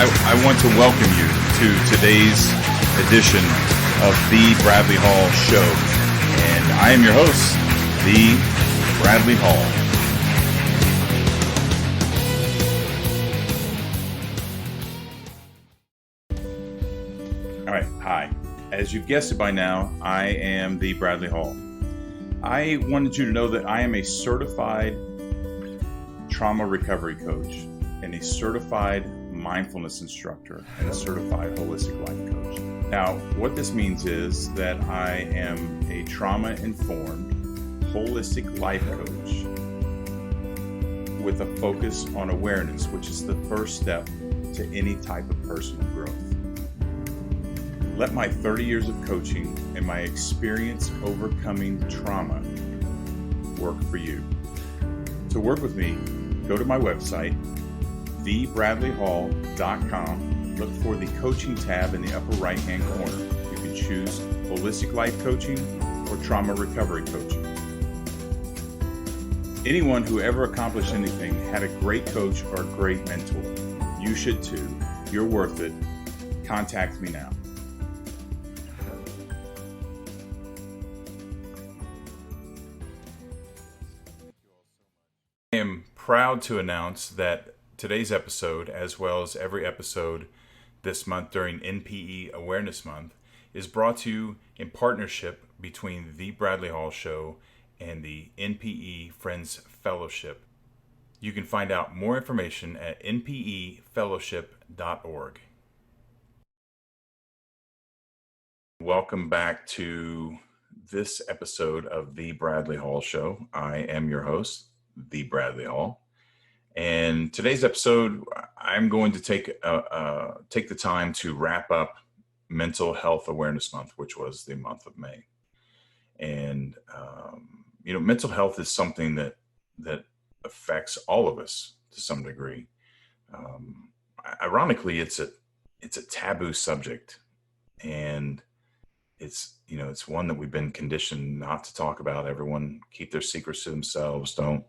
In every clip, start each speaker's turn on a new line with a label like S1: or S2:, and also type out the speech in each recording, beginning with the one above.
S1: I want to welcome you to today's edition of The Bradley Hall Show. And I am your host, The Bradley Hall. All right, hi. As you've guessed it by now, I am The Bradley Hall. I wanted you to know that I am a certified trauma recovery coach and a certified mindfulness instructor and a certified holistic life coach. Now, what this means is that I am a trauma-informed holistic life coach with a focus on awareness, which is the first step to any type of personal growth. Let my 30 years of coaching and my experience overcoming trauma work for you. To work with me, go to my website, thebradleyhall.com. Look for the coaching tab in the upper right-hand corner. You can choose holistic life coaching or trauma recovery coaching. Anyone who ever accomplished anything had a great coach or a great mentor. You should too. You're worth it. Contact me now. I am proud to announce that today's episode, as well as every episode this month during NPE Awareness Month, is brought to you in partnership between The Bradley Hall Show and the NPE Friends Fellowship. You can find out more information at npefellowship.org. Welcome back to this episode of The Bradley Hall Show. I am your host, The Bradley Hall. And today's episode, I'm going to take the time to wrap up Mental Health Awareness Month, which was the month of May. And, mental health is something that affects all of us to some degree. Ironically, it's a taboo subject, and it's one that we've been conditioned not to talk about. Everyone keep their secrets to themselves. Don't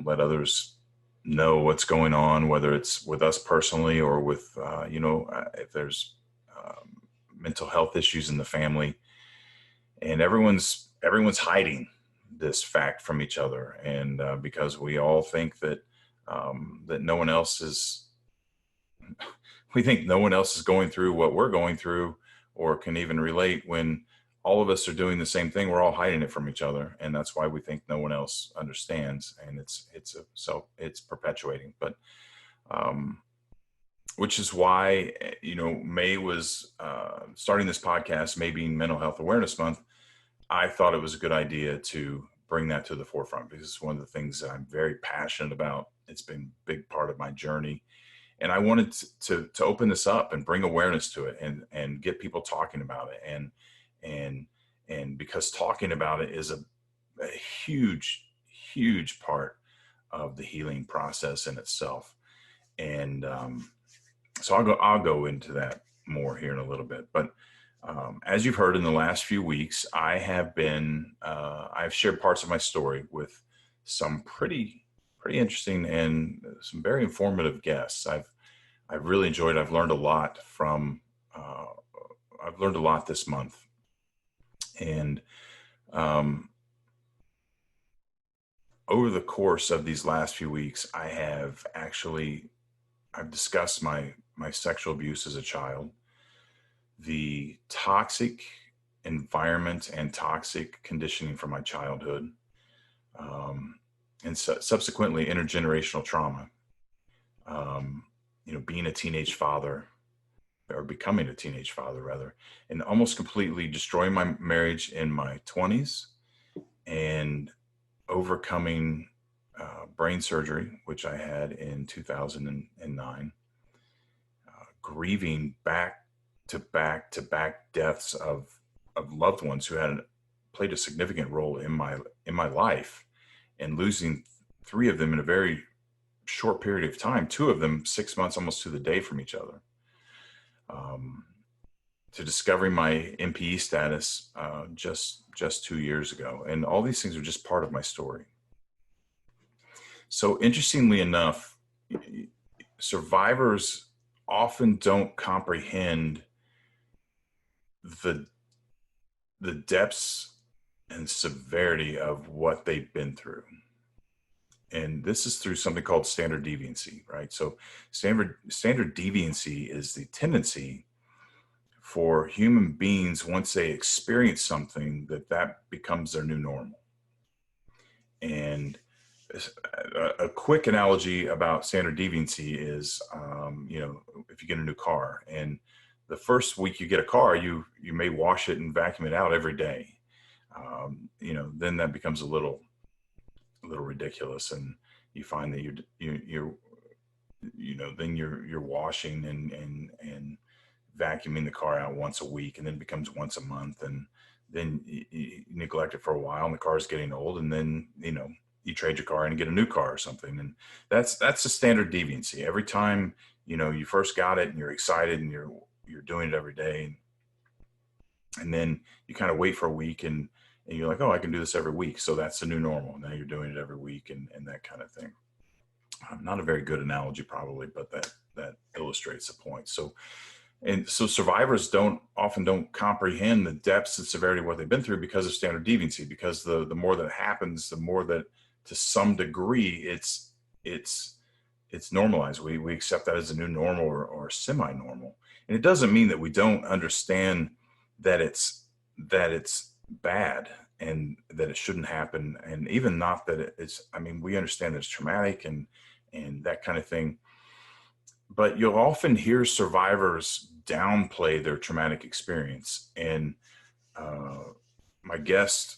S1: let others know what's going on, whether it's with us personally or with, if there's mental health issues in the family. And everyone's hiding this fact from each other. And because we all think that no one else is, we think no one else is going through what we're going through or can even relate, when all of us are doing the same thing. We're all hiding it from each other, and that's why we think no one else understands, and it's perpetuating. But which is why May was starting this podcast, May being Mental Health Awareness Month. I thought it was a good idea to bring that to the forefront because it's one of the things that I'm very passionate about. It's been a big part of my journey, and I wanted to open this up and bring awareness to it and get people talking about it. And because talking about it is a huge, huge part of the healing process in itself. And so I'll go into that more here in a little bit. But as you've heard in the last few weeks, I've shared parts of my story with some pretty interesting and some very informative guests. I've really enjoyed it. I've learned a lot this month. And over the course of these last few weeks, I've discussed my sexual abuse as a child, the toxic environment and toxic conditioning from my childhood, and subsequently intergenerational trauma, being a teenage father, or becoming a teenage father rather, and almost completely destroying my marriage in my 20s, and overcoming brain surgery, which I had in 2009, grieving back to back deaths of loved ones who had played a significant role in my life, and losing 3 of them in a very short period of time, 2 of them 6 months almost to the day from each other. To discovering my NPE status just 2 years ago. And all these things are just part of my story. So interestingly enough, survivors often don't comprehend the depths and severity of what they've been through. And this is through something called standard deviancy, right? So standard deviancy is the tendency for human beings, once they experience something, that becomes their new normal. And a quick analogy about standard deviancy is, if you get a new car and the first week you get a car, you may wash it and vacuum it out every day. Then that becomes a little ridiculous, and you find that then you're washing and vacuuming the car out once a week, and then it becomes once a month, and then you neglect it for a while, and the car is getting old, and then you trade your car in and get a new car or something. And that's the standard deviancy. Every time you first got it and you're excited and you're doing it every day, and then you kind of wait for a week and you're like, oh, I can do this every week, so that's the new normal. Now you're doing it every week, and that kind of thing. Not a very good analogy probably, but that illustrates the point. So survivors often don't comprehend the depths and severity of what they've been through because of standard deviancy, because the more that happens, the more that to some degree it's normalized. We accept that as a new normal or semi-normal. And it doesn't mean that we don't understand that it's bad and that it shouldn't happen. And even not that we understand that it's traumatic and that kind of thing. But you'll often hear survivors downplay their traumatic experience. And my guest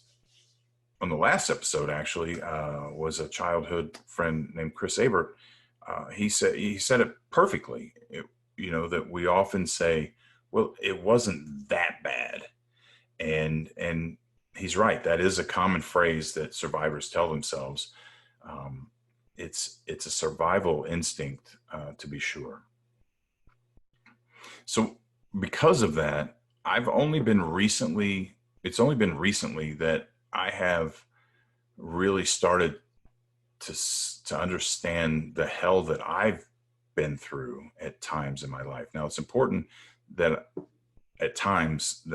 S1: on the last episode actually was a childhood friend named Chris Abert. He said it perfectly. That we often say, well, it wasn't that bad. And he's right. That is a common phrase that survivors tell themselves. It's a survival instinct, to be sure. So because of that, it's only been recently that I have really started to understand the hell that I've been through at times in my life. Now, it's important that at times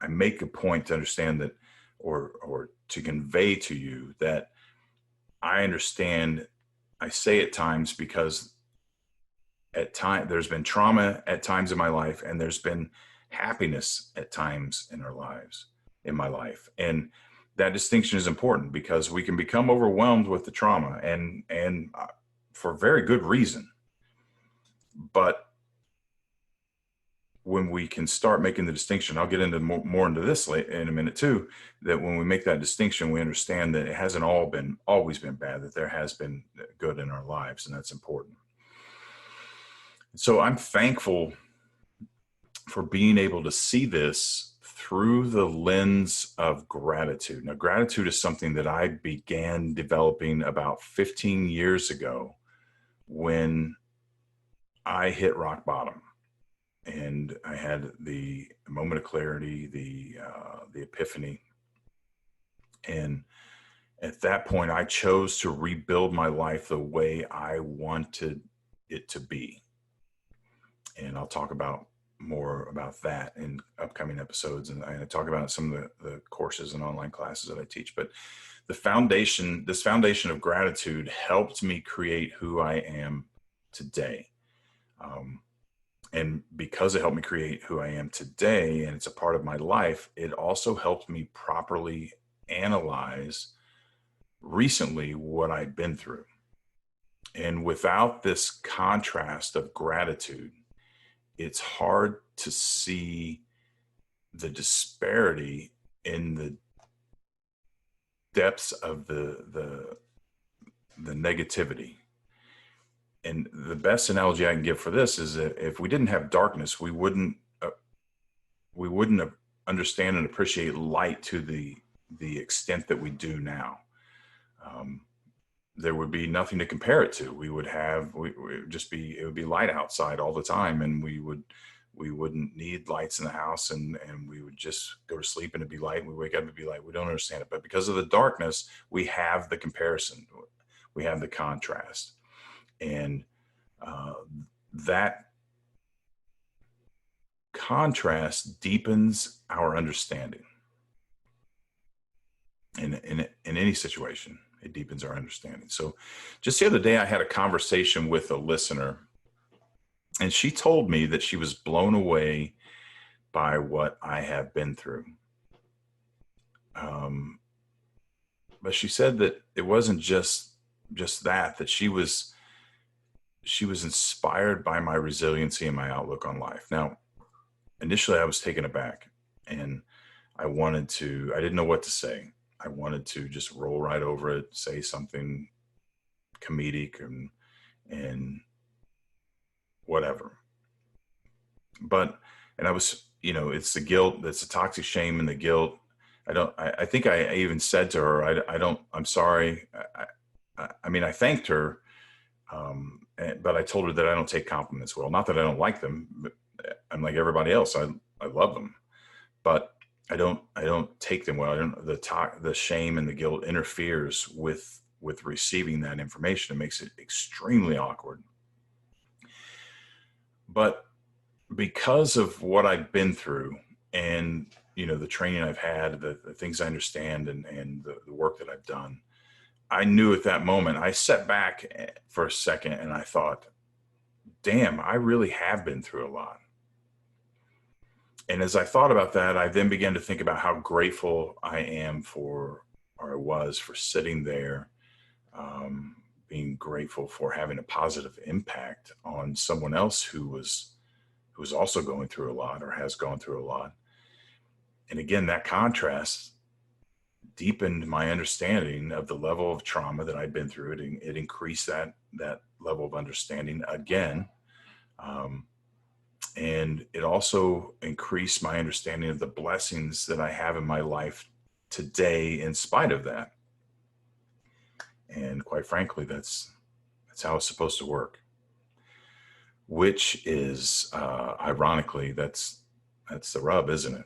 S1: I make a point to understand that, or to convey to you that I understand. I say at times because there's been trauma at times in my life, and there's been happiness at times in my life. And that distinction is important because we can become overwhelmed with the trauma and for very good reason. But when we can start making the distinction, I'll get into more into this in a minute too, that when we make that distinction, we understand that it hasn't always been bad, that there has been good in our lives, and that's important. So I'm thankful for being able to see this through the lens of gratitude. Now, gratitude is something that I began developing about 15 years ago when I hit rock bottom. And I had the moment of clarity, the epiphany. And at that point, I chose to rebuild my life the way I wanted it to be. And I'll talk more about that in upcoming episodes. And I talk about some of the courses and online classes that I teach. But this foundation of gratitude helped me create who I am today. And because it helped me create who I am today, and it's a part of my life, it also helped me properly analyze recently what I'd been through. And without this contrast of gratitude, it's hard to see the disparity in the depths of the negativity. And the best analogy I can give for this is that if we didn't have darkness, we wouldn't understand and appreciate light to the extent that we do now. There would be nothing to compare it to. It would be light outside all the time, and we wouldn't need lights in the house, and we would just go to sleep and it'd be light, and we wake up and it'd be light. We don't understand it. But because of the darkness, we have the comparison. We have the contrast. And uh, that contrast deepens our understanding. In any situation, it deepens our understanding. So just the other day, I had a conversation with a listener, and she told me that she was blown away by what I have been through. But she said that it wasn't just that she was inspired by my resiliency and my outlook on life. Now, initially I was taken aback, and I didn't know what to say. I wanted to just roll right over it, say something comedic and whatever. But, and I was, it's the guilt, that's the toxic shame and the guilt. I think I even said to her, I'm sorry. I mean, I thanked her, but I told her that I don't take compliments well. Not that I don't like them, but I'm like everybody else. I love them, but I don't take them well. The shame and the guilt interferes with receiving that information. It makes it extremely awkward. But because of what I've been through, and the training I've had, the things I understand, and the work that I've done, I knew at that moment, I sat back for a second and I thought, damn, I really have been through a lot. And as I thought about that, I then began to think about how grateful I am I was for sitting there, being grateful for having a positive impact on someone else who's also going through a lot or has gone through a lot. And again, that contrast deepened my understanding of the level of trauma that I'd been through. It increased that level of understanding again. And it also increased my understanding of the blessings that I have in my life today in spite of that. And quite frankly, that's how it's supposed to work. Which is, ironically, that's the rub, isn't it?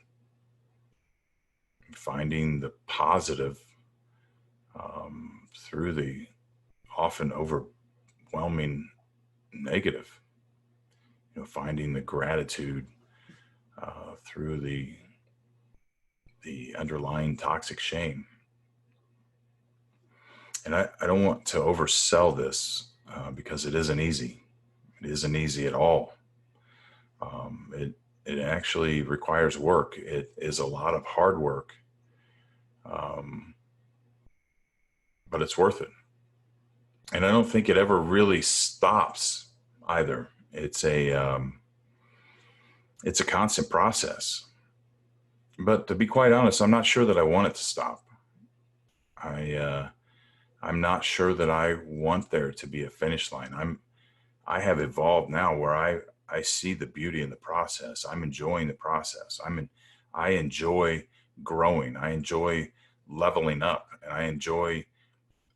S1: Finding the positive through the often overwhelming negative. Finding the gratitude through the underlying toxic shame. And I don't want to oversell this because it isn't easy. It isn't easy at all. It actually requires work. It is a lot of hard work, but it's worth it. And I don't think it ever really stops either. It's a constant process. But to be quite honest, I'm not sure that I want it to stop. I'm not sure that I want there to be a finish line. I have evolved now where I see the beauty in the process. I'm enjoying the process. I enjoy growing. I enjoy leveling up, and I enjoy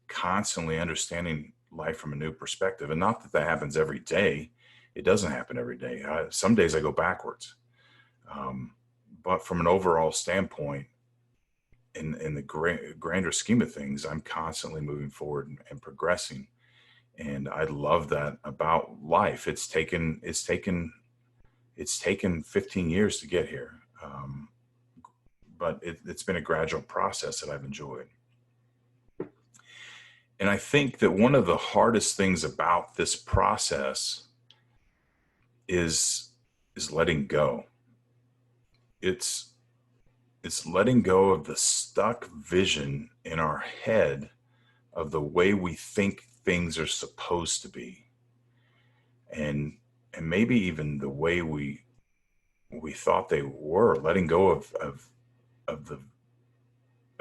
S1: constantly understanding life from a new perspective. And not that happens every day. It doesn't happen every day. Some days I go backwards. But from an overall standpoint, in the grander scheme of things, I'm constantly moving forward and progressing. And I love that about life. It's taken 15 years to get here. But it's been a gradual process that I've enjoyed. And I think that one of the hardest things about this process is letting go. It's letting go of the stuck vision in our head of the way we think things are supposed to be, and maybe even the way we thought they were. Letting go of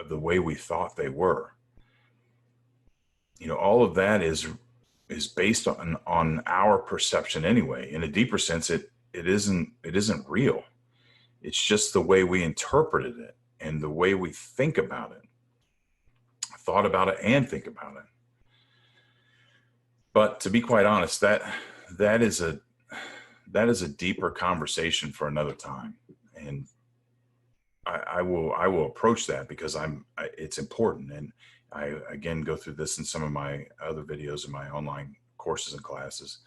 S1: the way we thought they were. All of that is based on our perception anyway. In a deeper sense, it isn't real. It's just the way we interpreted it and the way we think about it, thought about it and think about it. But to be quite honest, that is a deeper conversation for another time. And I will approach that because it's important. And I, again, go through this in some of my other videos in my online course courses and classes.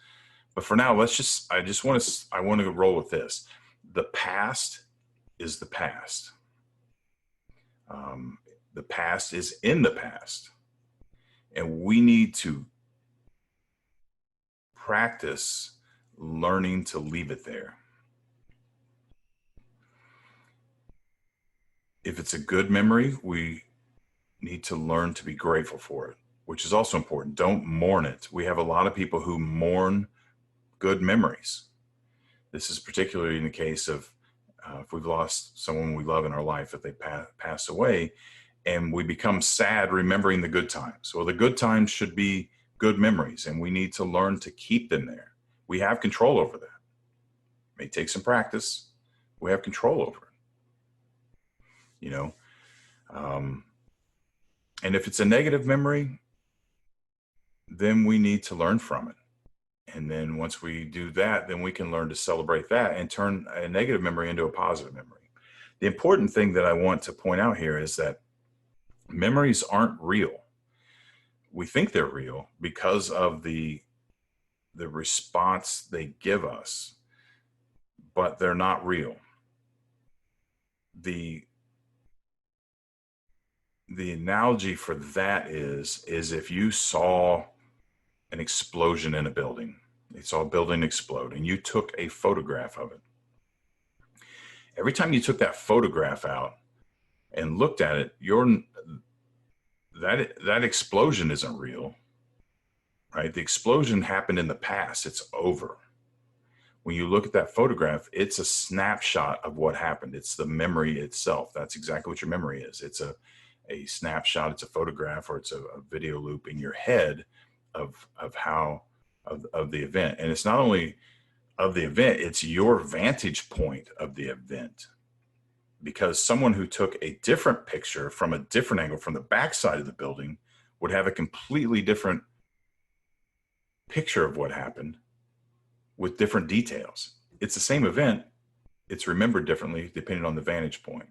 S1: But for now, I want to roll with this. The past is the past. The past is in the past. And we need to practice learning to leave it there. If it's a good memory, we need to learn to be grateful for it, which is also important. Don't mourn it. We have a lot of people who mourn good memories. This is particularly in the case of if we've lost someone we love in our life, if they pass away, and we become sad remembering the good times. Well, the good times should be good memories, and we need to learn to keep them there. We have control over that. It may take some practice. We have control over it. You know, and if it's a negative memory, then we need to learn from it. And then once we do that, then we can learn to celebrate that and turn a negative memory into a positive memory. The important thing that I want to point out here is that memories aren't real. We think they're real because of the response they give us, but they're not real. The analogy for that is if you saw an explosion in a building, you saw a building explode, and you took a photograph of it. Every time you took that photograph out and looked at it, that explosion isn't real, right? The explosion happened in the past. It's over. When you look at that photograph, it's a snapshot of what happened. It's the memory itself. That's exactly what your memory is. It's a snapshot, it's a photograph, or it's a video loop in your head of the event. And it's not only of the event, it's your vantage point of the event. Because someone who took a different picture from a different angle from the backside of the building would have a completely different picture of what happened with different details. It's the same event, it's remembered differently depending on the vantage point.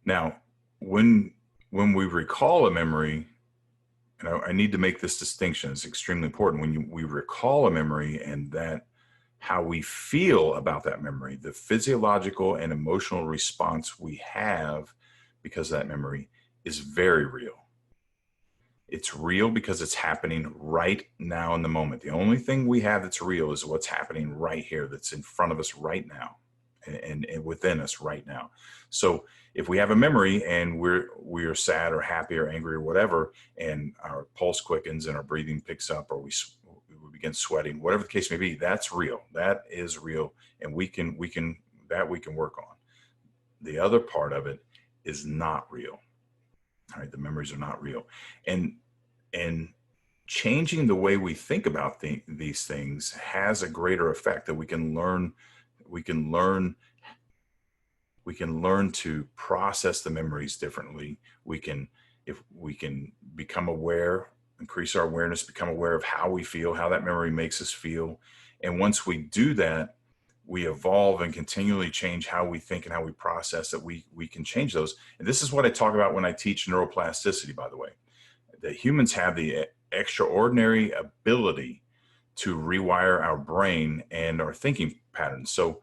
S1: Now, when we recall a memory, and I need to make this distinction, it's extremely important. When we recall a memory and that how we feel about that memory, the physiological and emotional response we have because of that memory is very real. It's real because it's happening right now in the moment. The only thing we have that's real is what's happening right here, that's in front of us right now and within us right now. So if we have a memory and we're sad or happy or angry or whatever, and our pulse quickens and our breathing picks up, or we begin sweating, whatever the case may be, that's real. That is real, and we can work on. The other part of it is not real. All right, the memories are not real, and changing the way we think about these things has a greater effect. That we can learn to process the memories differently. If we can become aware, increase our awareness, become aware of how we feel, how that memory makes us feel. And once we do that, we evolve and continually change how we think and how we process, that we can change those. And this is what I talk about when I teach neuroplasticity, by the way, that humans have the extraordinary ability to rewire our brain and our thinking patterns. So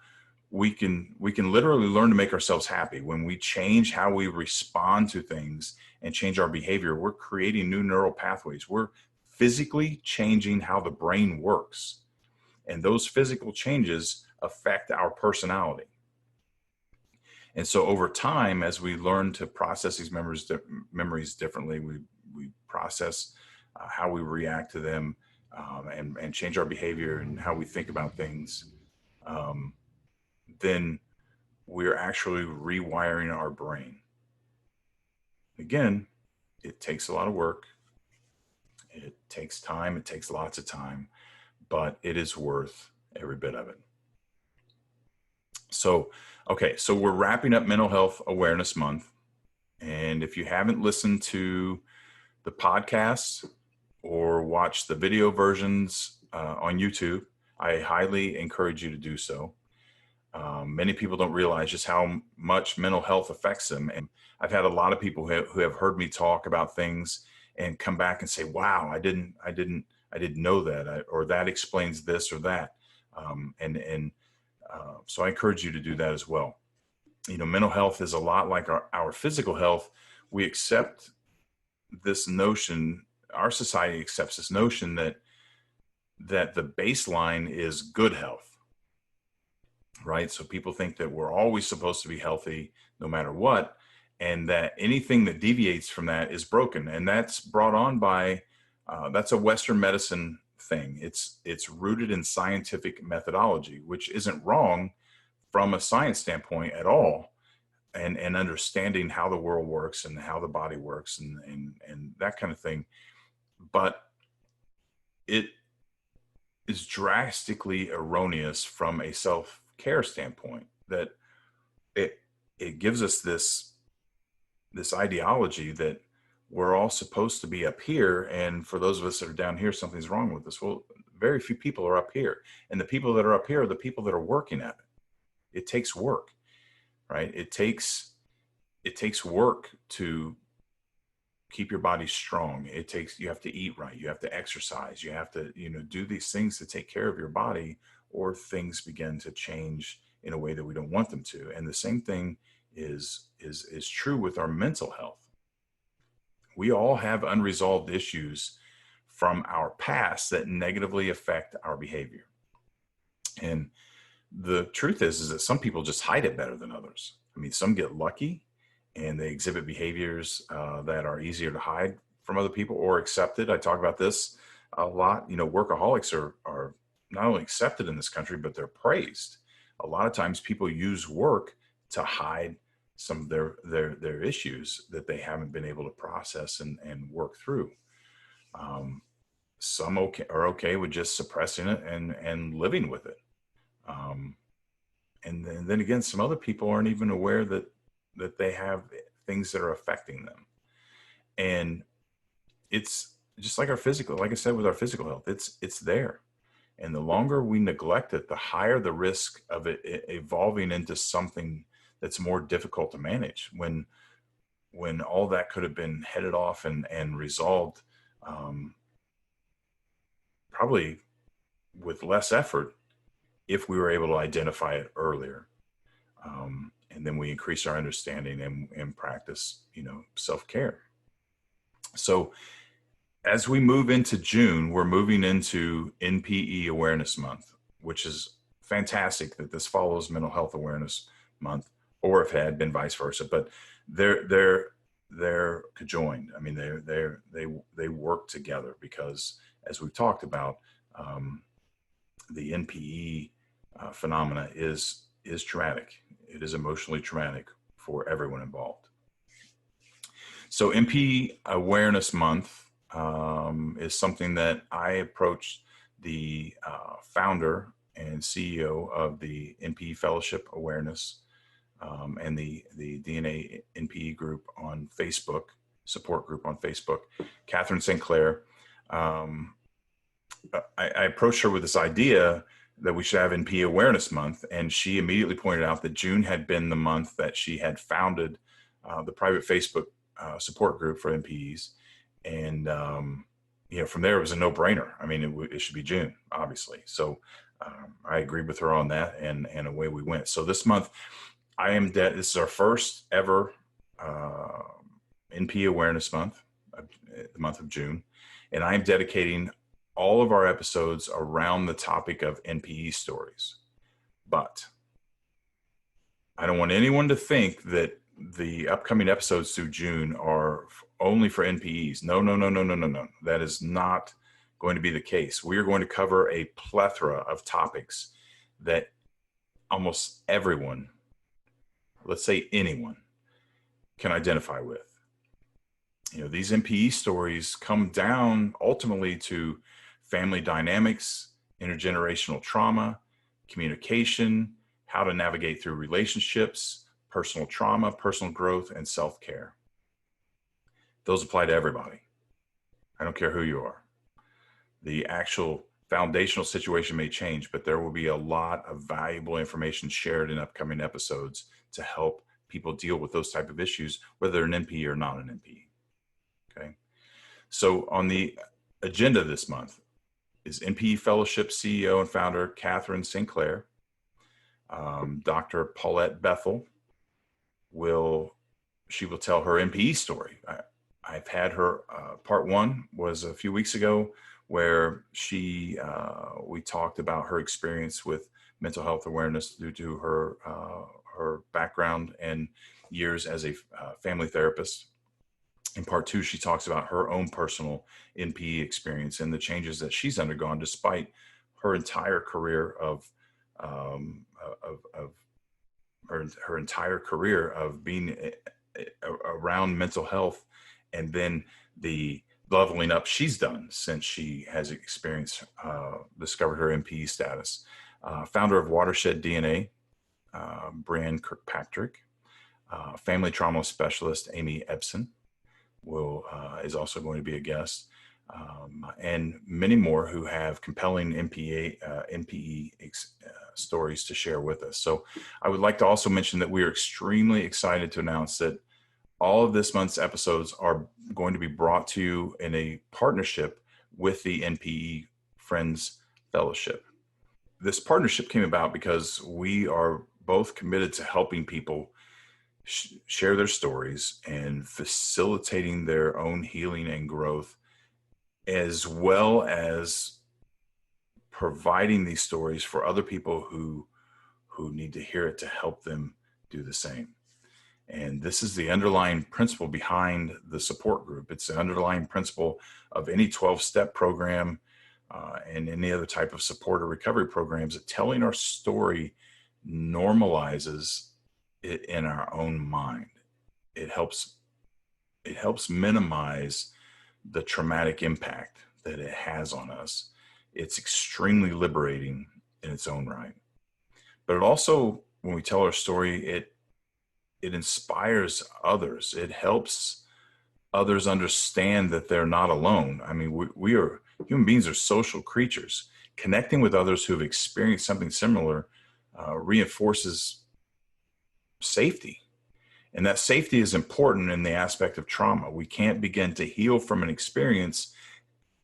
S1: we can literally learn to make ourselves happy. When we change how we respond to things and change our behavior, we're creating new neural pathways. We're physically changing how the brain works. And those physical changes affect our personality. And so over time, as we learn to process these memories differently, we process how we react to them, and change our behavior and how we think about things, then we're actually rewiring our brain. Again, it takes a lot of work. It takes time. It takes lots of time, but it is worth every bit of it. So, okay, so we're wrapping up Mental Health Awareness Month. And if you haven't listened to the podcasts or watched the video versions on YouTube, I highly encourage you to do so. Many people don't realize just how much mental health affects them. And I've had a lot of people who have heard me talk about things and come back and say, wow, I didn't know that, or that explains this or that. So I encourage you to do that as well. Mental health is a lot like our physical health. We accept this notion, our society accepts this notion that the baseline is good health, right? So people think that we're always supposed to be healthy no matter what, and that anything that deviates from that is broken. And that's brought on by, that's a Western medicine thing. It's rooted in scientific methodology, which isn't wrong from a science standpoint at all, and understanding how the world works and how the body works and that kind of thing. But it is drastically erroneous from a self-care standpoint, that it gives us this ideology that we're all supposed to be up here, and for those of us that are down here, something's wrong with us. Well, very few people are up here, and the people that are up here are the people that are working at it. It takes work, right? It takes work to keep your body strong. You have to eat right. You have to exercise. You have to, do these things to take care of your body, or things begin to change in a way that we don't want them to. And the same thing is true with our mental health. We all have unresolved issues from our past that negatively affect our behavior. And the truth is that some people just hide it better than others. I mean, some get lucky and they exhibit behaviors that are easier to hide from other people or accepted. I talk about this a lot. Workaholics are not only accepted in this country, but they're praised. A lot of times people use work to hide some of their issues that they haven't been able to process and work through. Some are okay with just suppressing it and living with it. And then again, some other people aren't even aware that they have things that are affecting them. And it's just like like I said, with our physical health, it's there. And the longer we neglect it, the higher the risk of it evolving into something that's more difficult to manage, when all that could have been headed off and resolved, probably with less effort, if we were able to identify it earlier. And then we increase our understanding and practice, self-care. So as we move into June, we're moving into NPE Awareness Month, which is fantastic that this follows Mental Health Awareness Month, or if it had been vice versa, but they're conjoined. I mean, they work together because, as we've talked about, the NPE phenomena is traumatic. It is emotionally traumatic for everyone involved. So NPE Awareness Month is something that I approached the founder and CEO of the NPE Fellowship Awareness and the DNA NPE group on Facebook, support group on Facebook, Catherine St. Clair. I approached her with this idea that we should have NPE Awareness Month, and she immediately pointed out that June had been the month that she had founded the private Facebook support group for NPEs. And, from there, it was a no-brainer. I mean, it should be June, obviously. So I agreed with her on that, and away we went. So this month, this is our first ever NPE Awareness Month, the month of June, and I am dedicating all of our episodes around the topic of NPE stories. But I don't want anyone to think that the upcoming episodes through June are only for NPEs. No. That is not going to be the case. We are going to cover a plethora of topics that almost everyone, let's say anyone, can identify with. These NPE stories come down ultimately to family dynamics, intergenerational trauma, communication, how to navigate through relationships, personal trauma, personal growth, and self-care. Those apply to everybody. I don't care who you are. The actual foundational situation may change, but there will be a lot of valuable information shared in upcoming episodes to help people deal with those type of issues, whether they're an NPE or not an NPE. Okay. So on the agenda this month is NPE Fellowship CEO and founder Catherine St. Clair. Dr. Paulette Bethel will tell her NPE story. I've had her, part one was a few weeks ago, where we talked about her experience with mental health awareness due to her background and years as a family therapist. In part two, she talks about her own personal NPE experience and the changes that she's undergone despite her entire career of her entire career of being around mental health, and then the leveling up she's done since she has discovered her NPE status. Founder of Watershed DNA, Brian Kirkpatrick, family trauma specialist Amy Ebsen is also going to be a guest, and many more who have compelling NPE stories to share with us. So I would like to also mention that we are extremely excited to announce that all of this month's episodes are going to be brought to you in a partnership with the NPE Friends Fellowship. This partnership came about because we are both committed to helping people share their stories and facilitating their own healing and growth, as well as providing these stories for other people who need to hear it to help them do the same. And this is the underlying principle behind the support group. It's the underlying principle of any 12-step program and any other type of support or recovery programs, that telling our story normalizes it in our own mind. It helps minimize the traumatic impact that it has on us. It's extremely liberating in its own right. But it also, when we tell our story, it inspires others. It helps others understand that they're not alone. I mean, we are human beings, are social creatures. Connecting with others who have experienced something similar reinforces safety. And that safety is important in the aspect of trauma. We can't begin to heal from an experience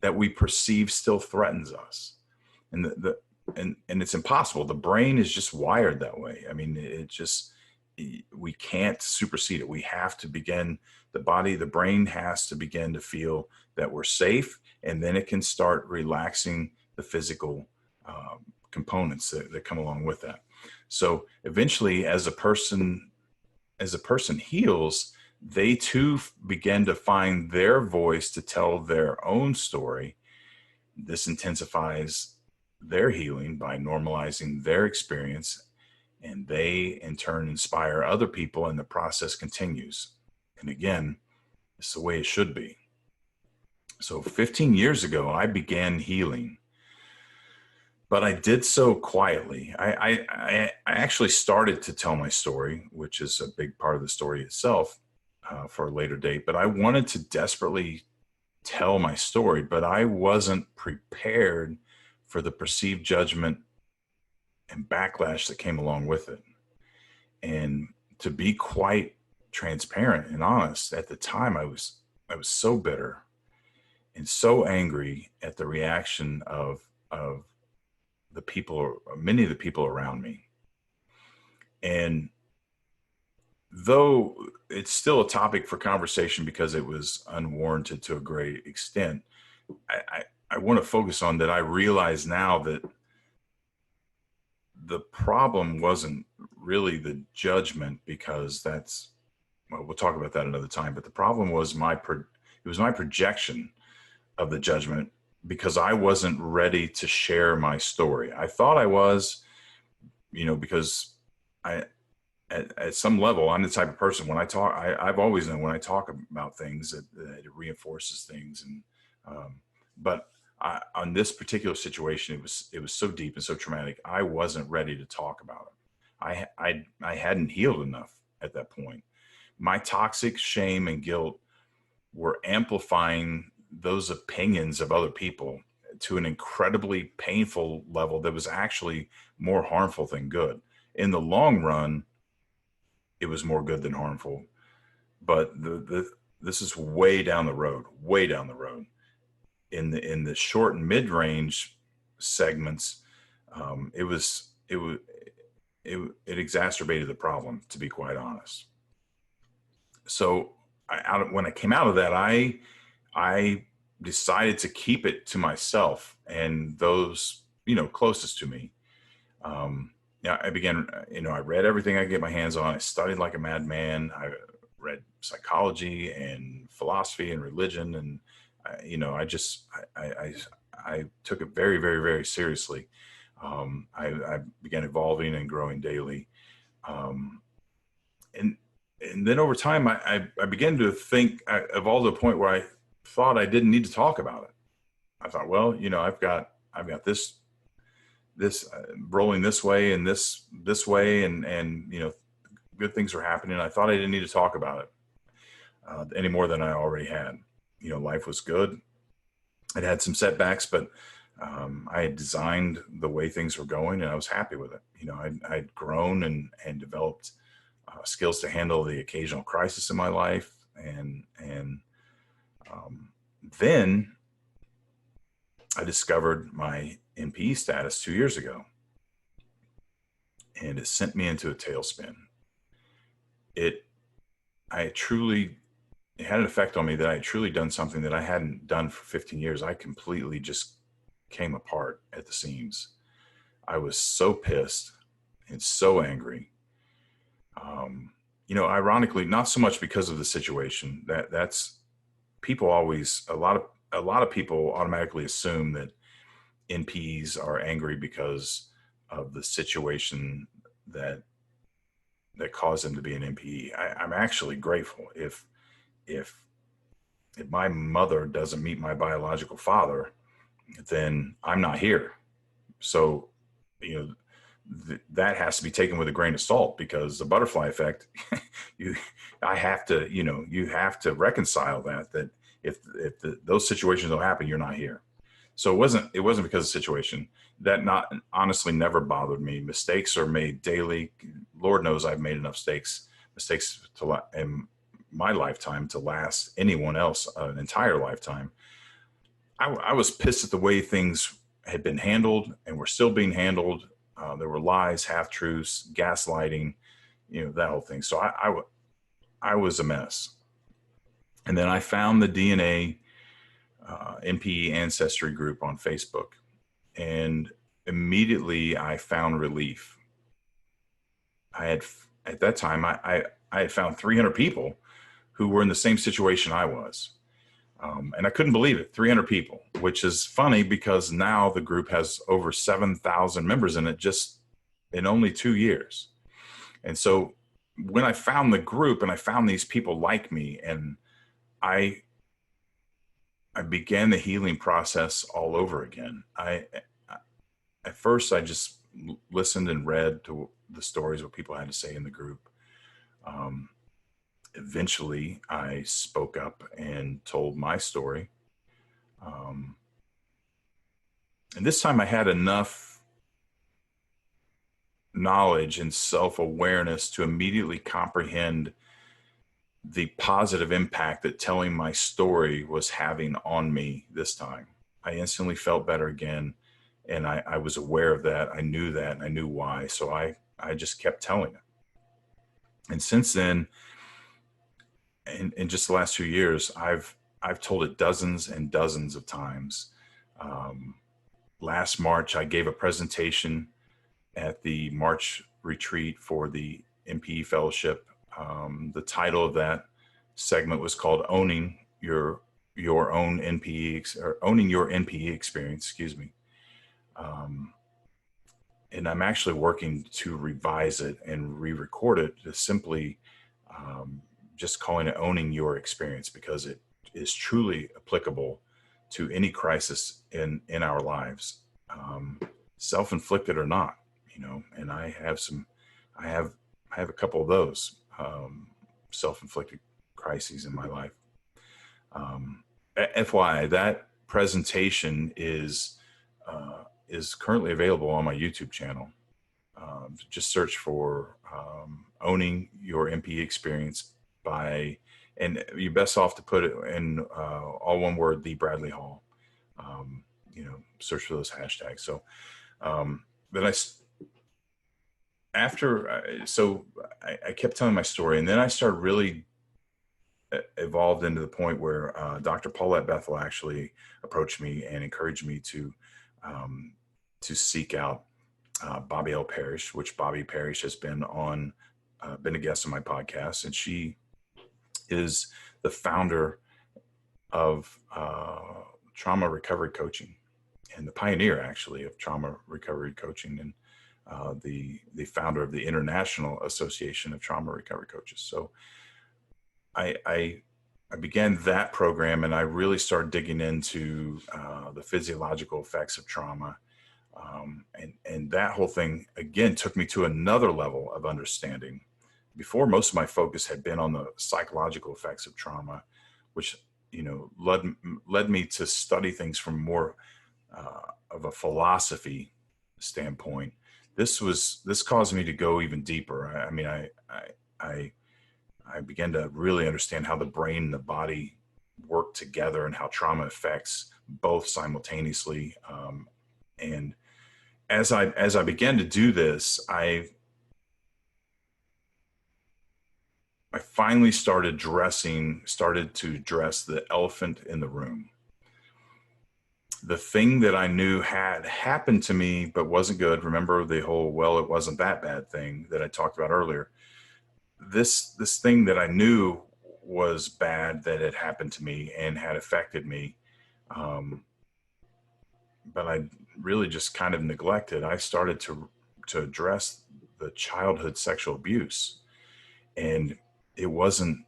S1: that we perceive still threatens us. And and it's impossible. The brain is just wired that way. I mean, we can't supersede it. We have to begin, the brain has to begin to feel that we're safe, and then it can start relaxing the physical components that come along with that. So eventually, as a person heals, they too begin to find their voice to tell their own story. This intensifies their healing by normalizing their experience, and they in turn inspire other people, and the process continues. And again, it's the way it should be. So 15 years ago, I began healing, but I did so quietly. I actually started to tell my story, which is a big part of the story itself, for a later date. But I wanted to desperately tell my story, but I wasn't prepared for the perceived judgment and backlash that came along with it. And to be quite transparent and honest, at the time I was so bitter and so angry at the reaction of the people, many of the people around me. And though it's still a topic for conversation because it was unwarranted to a great extent, I want to focus on that. I realize now that the problem wasn't really the judgment, because we'll talk about that another time. But the problem was my projection of the judgment, because I wasn't ready to share my story. I thought I was, because at some level, I'm the type of person, when I talk, I've always known when I talk about things that it reinforces things. And, but on this particular situation, it was so deep and so traumatic. I wasn't ready to talk about it. I hadn't healed enough at that point. My toxic shame and guilt were amplifying those opinions of other people to an incredibly painful level that was actually more harmful than good. In the long run, it was more good than harmful. But this is way down the road, way down the road. In the short and mid range segments, it exacerbated the problem, to be quite honest. So when I came out of that, I decided to keep it to myself and those, closest to me. Yeah, I began, I read everything I could get my hands on. I studied like a madman. I read psychology and philosophy and religion. And, I took it very, very, very seriously. I began evolving and growing daily. Um, and, and then over time, I began to think, I evolved to a point where I thought I didn't need to talk about it. I thought, well, I've got this rolling this way and this way, and good things were happening. I thought I didn't need to talk about it any more than I already had. Life was good. It had some setbacks, but I had designed the way things were going, and I was happy with it. I'd grown and developed skills to handle the occasional crisis in my life, and then I discovered my NPE status 2 years ago, and it sent me into a tailspin. It had an effect on me that I had truly done something that I hadn't done for 15 years. I completely just came apart at the seams. I was so pissed and so angry. Ironically, not so much because of the situation. That's people always a lot of people automatically assume that NPEs are angry because of the situation that caused them to be an NPE. I'm actually grateful if my mother doesn't meet my biological father, then I'm not here. So, that has to be taken with a grain of salt, because the butterfly effect, you have to reconcile that if those situations don't happen, you're not here. So it wasn't because of the situation. That not honestly never bothered me. Mistakes are made daily. Lord knows I've made enough mistakes in my lifetime to last anyone else an entire lifetime. I was pissed at the way things had been handled and were still being handled. There were lies, half truths, gaslighting, that whole thing. So I was a mess. And then I found the DNA NPE ancestry group on Facebook, and immediately I found relief. At that time, I had found 300 people who were in the same situation I was. And I couldn't believe it, 300 people, which is funny because now the group has over 7,000 members in it just in only 2 years. And so when I found the group and I found these people like me, and I began the healing process all over again. At first I just listened and read to the stories, what people had to say in the group. Eventually I spoke up and told my story. And this time I had enough knowledge and self-awareness to immediately comprehend the positive impact that telling my story was having on me this time. I instantly felt better again. And I was aware of that. I knew that, and I knew why. So I just kept telling it. And since then, in just the last 2 years, I've told it dozens and dozens of times. Last March, I gave a presentation at the March retreat for the NPE Fellowship. The title of that segment was called "Owning Your Own NPE," or "Owning Your NPE Experience." Excuse me. And I'm actually working to revise it and re-record it to simply just calling it "Owning Your Experience," because it is truly applicable to any crisis in our lives, self-inflicted or not. And I have a couple of those self-inflicted crises in my life. FYI, that presentation is currently available on my YouTube channel. Just search for "Owning Your NPE Experience" by and you're best off to put it in all one word, the Bradley Hall. Search for those hashtags. So then I kept telling my story, and then I started really evolved into the point where Dr. Paulette Bethel actually approached me and encouraged me to seek out Bobby L. Parrish, which Bobby Parrish has been a guest on my podcast, and she is the founder of trauma recovery coaching and the pioneer actually of trauma recovery coaching, and the founder of the International Association of Trauma Recovery Coaches. So I began that program, and I really started digging into the physiological effects of trauma. And that whole thing, again, took me to another level of understanding. Before, most of my focus had been on the psychological effects of trauma, which, led me to study things from more of a philosophy standpoint. This caused me to go even deeper. I began to really understand how the brain and the body work together and how trauma affects both simultaneously. And as I began to do this, I finally started to address the elephant in the room. The thing that I knew had happened to me but wasn't good. Remember the whole, well, it wasn't that bad thing that I talked about earlier. This thing that I knew was bad that had happened to me and had affected me, but I really just kind of neglected. I started to address the childhood sexual abuse, and it wasn't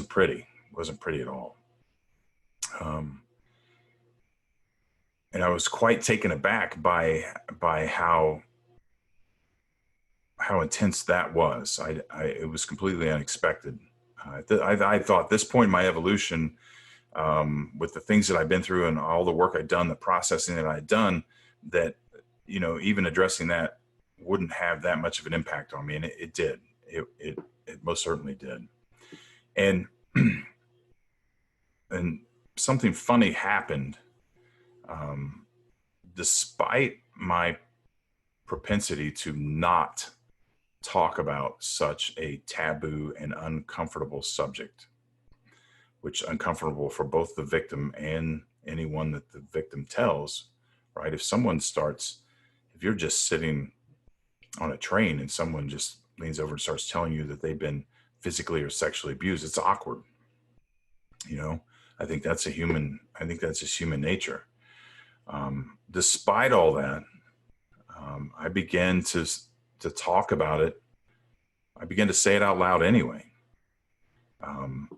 S1: pretty. It wasn't pretty at all. And I was quite taken aback by how intense that was. It was completely unexpected. I thought at this point in my evolution, with the things that I've been through and all the work I'd done, the processing that I'd done, that, even addressing that wouldn't have that much of an impact on me. And it did. It most certainly did. And, and something funny happened. Despite my propensity to not talk about such a taboo and uncomfortable subject, which uncomfortable for both the victim and anyone that the victim tells, right? If you're just sitting on a train and someone just leans over and starts telling you that they've been physically or sexually abused, it's awkward. I think that's just human nature. Despite all that, I began to talk about it. I began to say it out loud anyway.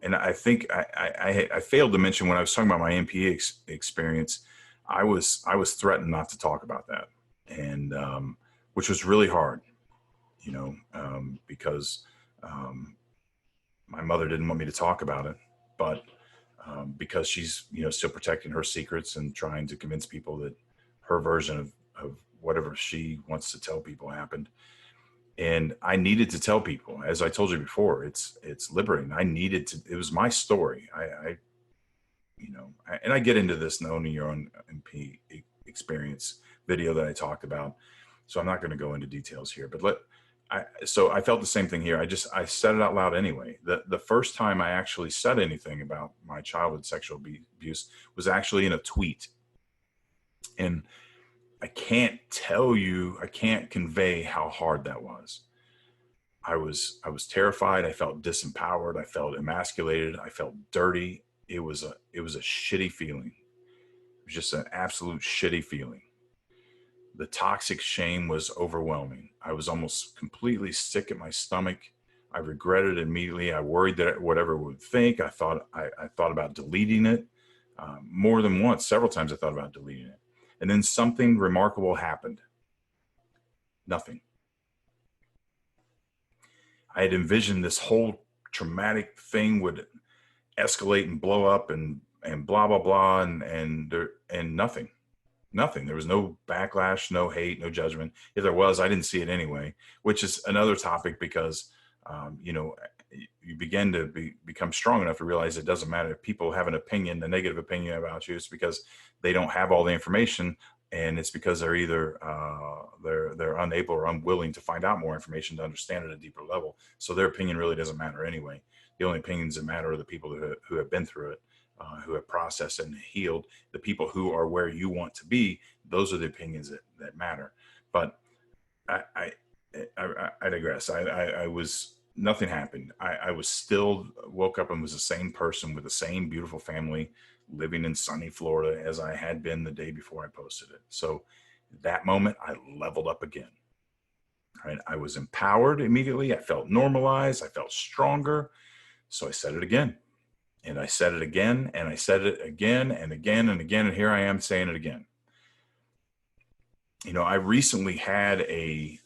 S1: And I think I failed to mention when I was talking about my NPE experience, I was threatened not to talk about that, and which was really hard, because my mother didn't want me to talk about it, but because she's still protecting her secrets and trying to convince people that her version of whatever she wants to tell people happened. And I needed to tell people, as I told you before, it's liberating. It was my story. And I get into this in Owning Your Own NP experience video that I talked about. So I'm not going to go into details here, but so I felt the same thing here. I said it out loud anyway. The first time I actually said anything about my childhood sexual abuse was actually in a tweet. And I can't convey how hard that was. I was terrified. I felt disempowered. I felt emasculated. I felt dirty. It was a shitty feeling. It was just an absolute shitty feeling. The toxic shame was overwhelming. I was almost completely sick at my stomach. I regretted it immediately. I worried that whatever it would think. I thought about deleting it. More than once, several times I thought about deleting it. And then something remarkable happened. Nothing. I had envisioned this whole traumatic thing would escalate and blow up and blah, blah, blah. And nothing. Nothing. There was no backlash, no hate, no judgment. If there was, I didn't see it anyway, which is another topic because You know, you begin to become strong enough to realize it doesn't matter if people have an opinion, a negative opinion about you. It's because they don't have all the information, and it's because they're either they're unable or unwilling to find out more information to understand at a deeper level. So their opinion really doesn't matter anyway. The only opinions that matter are the people who have been through it, who have processed and healed. The people who are where you want to be, those are the opinions that matter. But I digress. I was, nothing happened. I was still woke up and was the same person with the same beautiful family living in sunny Florida as I had been the day before I posted it. So that moment I leveled up again. Right? I was empowered immediately. I felt normalized. I felt stronger. So I said it again, and I said it again, and I said it again and again and again. And here I am saying it again. You know, I recently had a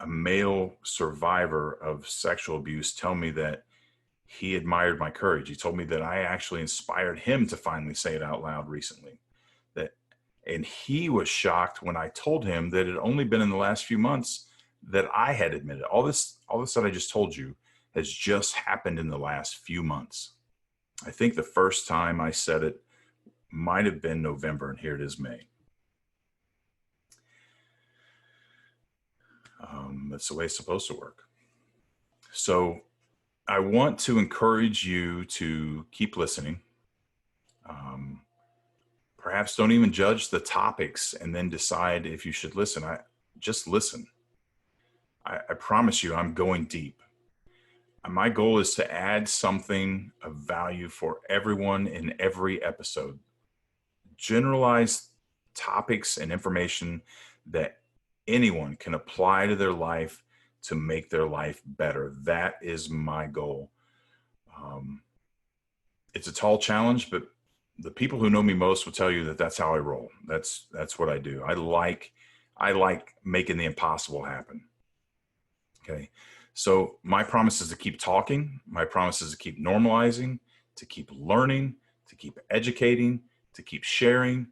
S1: male survivor of sexual abuse tell me that he admired my courage. He told me that I actually inspired him to finally say it out loud recently. And he was shocked when I told him that it had only been in the last few months that I had admitted. All this that I just told you has just happened in the last few months. I think the first time I said it might have been November, and here it is May. That's the way it's supposed to work. So I want to encourage you to keep listening. Perhaps don't even judge the topics and then decide if you should listen. Just listen. I promise you, I'm going deep. My goal is to add something of value for everyone in every episode. Generalized topics and information that anyone can apply to their life to make their life better. That is my goal. It's a tall challenge, but the people who know me most will tell you that that's how I roll. That's what I do. I like making the impossible happen. Okay. So my promise is to keep talking. My promise is to keep normalizing, to keep learning, to keep educating, to keep sharing.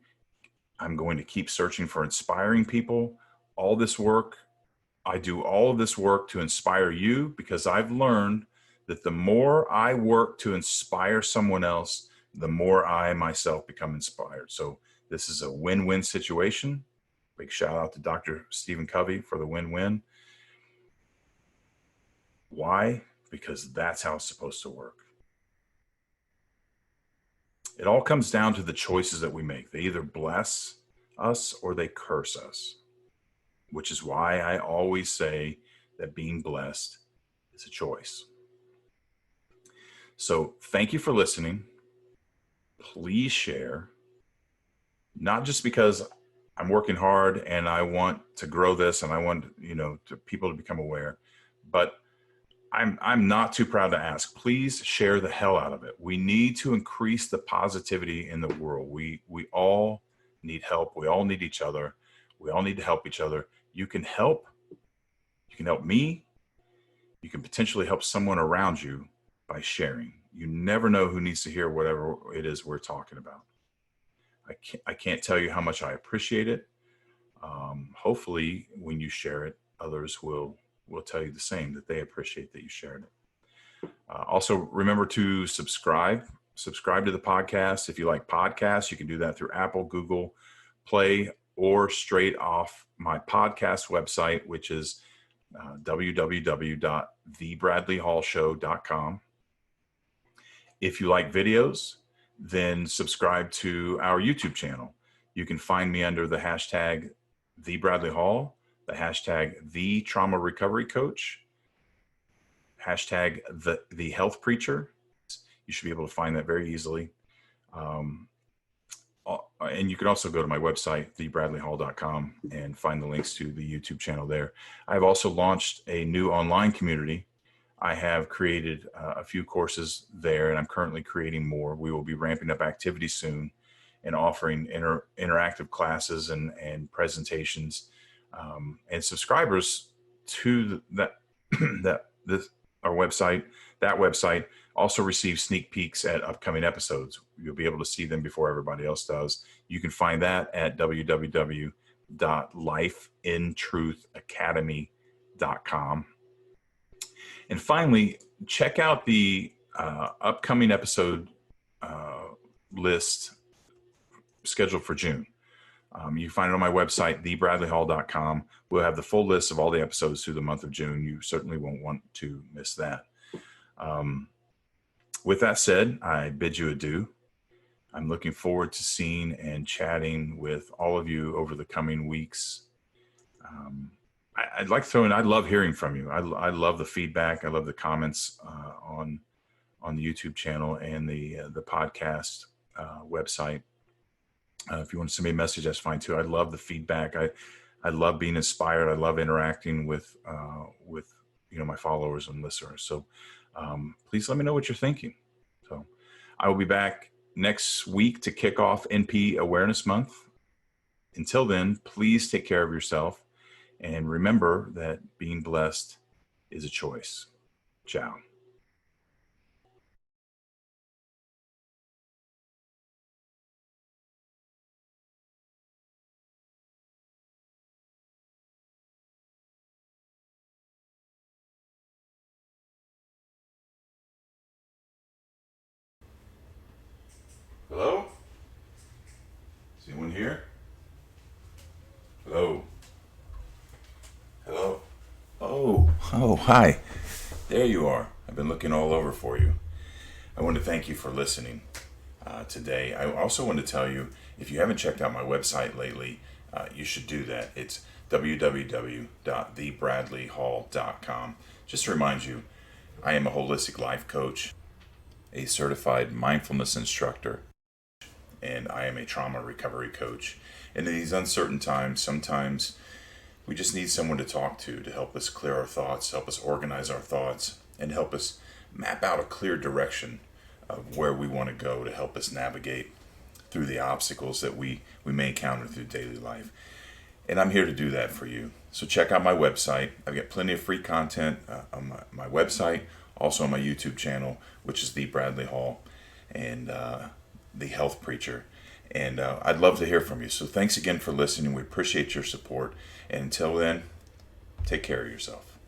S1: I'm going to keep searching for inspiring people. All this work, I do all of this work to inspire you because I've learned that the more I work to inspire someone else, the more I myself become inspired. So this is a win-win situation. Big shout out to Dr. Stephen Covey for the win-win. Why? Because that's how it's supposed to work. It all comes down to the choices that we make. They either bless us or they curse us, which is why I always say that being blessed is a choice. So thank you for listening. Please share, not just because I'm working hard and I want to grow this and I want, people to become aware, but I'm not too proud to ask. Please share the hell out of it. We need to increase the positivity in the world. We all need help. We all need each other. We all need to help each other. You can help. You can help me. You can potentially help someone around you by sharing. You never know who needs to hear whatever it is we're talking about. I can't tell you how much I appreciate it. Hopefully, when you share it, others will tell you the same, that they appreciate that you shared it. Also, remember to subscribe to the podcast. If you like podcasts, you can do that through Apple, Google Play, or straight off my podcast website, which is www.thebradleyhallshow.com. If you like videos, then subscribe to our YouTube channel. You can find me under the hashtag #TheBradleyHall, the hashtag #TheTraumaRecoveryCoach, hashtag the Health Preacher. You should be able to find that very easily. And you can also go to my website, thebradleyhall.com, and find the links to the YouTube channel there. I've also launched a new online community. I have created a few courses there, and I'm currently creating more. We will be ramping up activities soon and offering interactive classes and presentations. And subscribers to our website, that website, also receive sneak peeks at upcoming episodes. You'll be able to see them before everybody else does. You can find that at www.lifeintruthacademy.com. And finally, check out the upcoming episode list scheduled for June. You can find it on my website, thebradleyhall.com. We'll have the full list of all the episodes through the month of June. You certainly won't want to miss that. With that said, I bid you adieu. I'm looking forward to seeing and chatting with all of you over the coming weeks. I'd like to throw in, I love hearing from you. I love the feedback. I love the comments on the YouTube channel and the podcast website. If you want to send me a message, that's fine too. I love the feedback. I love being inspired. I love interacting with my followers and listeners. So please let me know what you're thinking. So I will be back next week to kick off NPE Awareness Month. Until then, please take care of yourself and remember that being blessed is a choice. Ciao. Hello? Is anyone here? Hello? Hello? Oh, hi. There you are. I've been looking all over for you. I want to thank you for listening today. I also want to tell you, if you haven't checked out my website lately, you should do that. It's www.thebradleyhall.com. Just to remind you, I am a holistic life coach, a certified mindfulness instructor, and I am a trauma recovery coach. And in these uncertain times, sometimes we just need someone to talk to help us clear our thoughts, help us organize our thoughts, and help us map out a clear direction of where we want to go to help us navigate through the obstacles that we may encounter through daily life. And I'm here to do that for you. So check out my website. I've got plenty of free content on my website, also on my YouTube channel, which is The Bradley Hall, and The Health Preacher. And I'd love to hear from you. So thanks again for listening. We appreciate your support. And until then, take care of yourself.